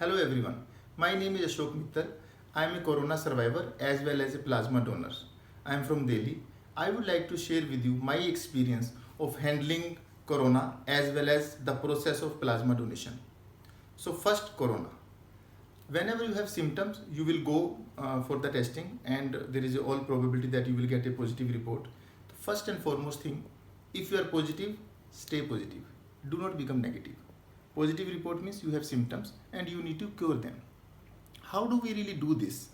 Hello everyone, my name is Ashok Mittal. I am a corona survivor as well as a plasma donor. I am from Delhi. I would like to share with you my experience of handling corona as well as the process of plasma donation. So first, corona. Whenever you have symptoms, you will go for the testing and there is all probability that you will get a positive report. The first and foremost thing, if you are positive, stay positive. Do not become negative. Positive report means you have symptoms and you need to cure them. How do we really do this?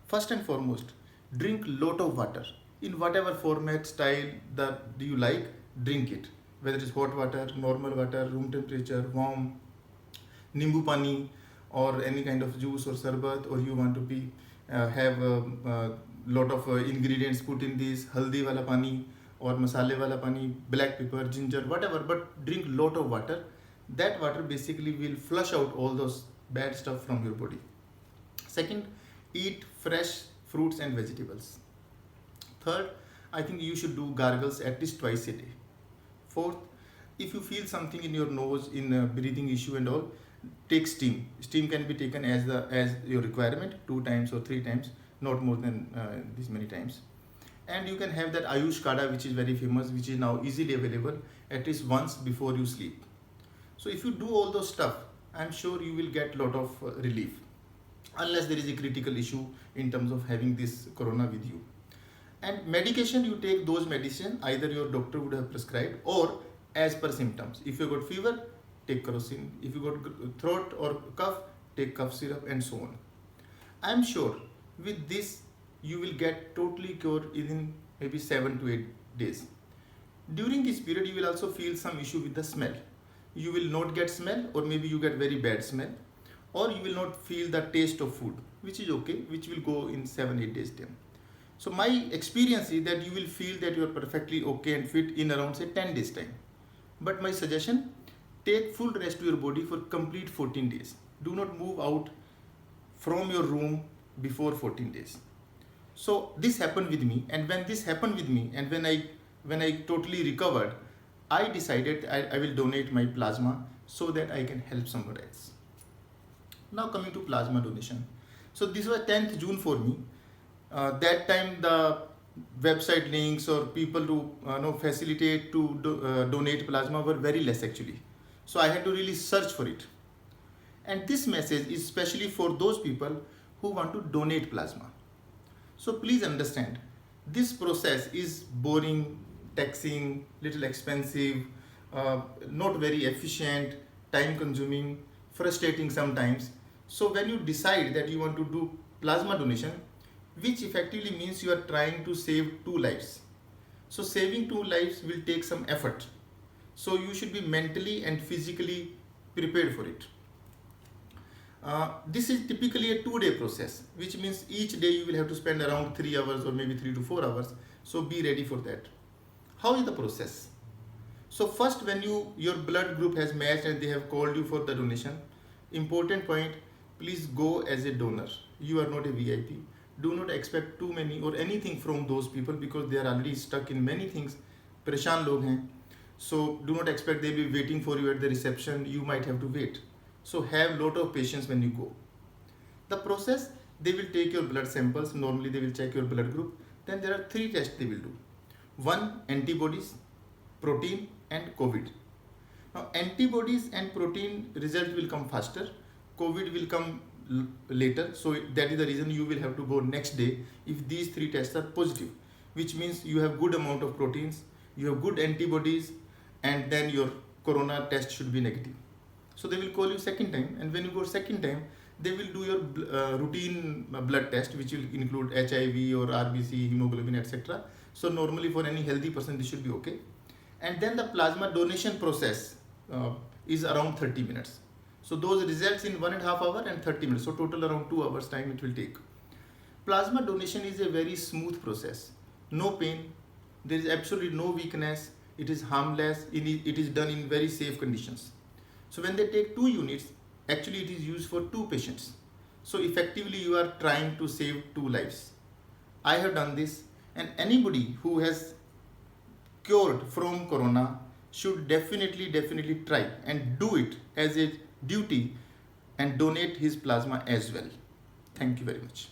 First and foremost, drink lot of water in whatever format, style that you like. Drink it, whether it's hot water, normal water, room temperature, warm, nimbu pani, or any kind of juice or sarbat, or you want to be have a lot of ingredients put in this haldi wala pani or masale wala pani, black pepper, ginger, whatever, but drink lot of water. That water basically will flush out all those bad stuff from your body. Second, eat fresh fruits and vegetables. Third, I think you should do gargles at least twice a day. Fourth, if you feel something in your nose, in breathing issue and all, take steam. Steam can be taken as your requirement, 2 times or 3 times, not more than this many times. And you can have that Ayush Kada, which is very famous, which is now easily available, at least once before you sleep. So if you do all those stuff, I'm sure you will get lot of relief, unless there is a critical issue in terms of having this corona with you. And medication, you take those medicine either your doctor would have prescribed or as per symptoms. If you got fever, take kerosene. If you got throat or cough, take cough syrup and so on. I'm sure with this you will get totally cured within maybe 7 to 8 days. During this period, you will also feel some issue with the smell. You will not get smell, or maybe you get very bad smell, or you will not feel the taste of food, which is okay, which will go in 7 8 days time. So my experience is that you will feel that you are perfectly okay and fit in around say 10 days time. But my suggestion, take full rest to your body for complete 14 days. Do not move out from your room before 14 days. So this happened with me, and when this happened with me, and when I totally recovered, I decided I will donate my plasma so that I can help someone else. Now coming to plasma donation. So this was 10th June for me. That time the website links or people to facilitate to donate plasma were very less actually. So I had to really search for it. And this message is especially for those people who want to donate plasma. So please understand, this process is boring, taxing, little expensive, not very efficient, time consuming, frustrating sometimes. So when you decide that you want to do plasma donation, which effectively means you are trying to save 2 lives. So saving 2 lives will take some effort. So you should be mentally and physically prepared for it. This is typically a 2-day process, which means each day you will have to spend around 3 hours or maybe 3 to 4 hours. So be ready for that. How is the process? So first, when your blood group has matched and they have called you for the donation, important point, please go as a donor. You are not a VIP. Do not expect too many or anything from those people because they are already stuck in many things. Pareshan log hain. So do not expect they will be waiting for you at the reception. You might have to wait. So have lot of patience when you go. The process, they will take your blood samples. Normally they will check your blood group. Then there are 3 tests they will do. 1, antibodies, protein and COVID. Now antibodies and protein result will come faster. COVID will come later. So that is the reason you will have to go next day if these 3 tests are positive, which means you have good amount of proteins, you have good antibodies, and then your corona test should be negative. So they will call you second time, and when you go second time, they will do your routine blood test, which will include HIV or RBC, hemoglobin, etc. So normally for any healthy person, this should be okay. And then the plasma donation process is around 30 minutes. So those results in 1.5 hours and 30 minutes. So total around 2 hours time it will take. Plasma donation is a very smooth process. No pain. There is absolutely no weakness. It is harmless. It is done in very safe conditions. So when they take 2 units, actually it is used for 2 patients. So effectively you are trying to save 2 lives. I have done this, and anybody who has cured from corona should definitely try and do it as a duty and donate his plasma as well. Thank you very much.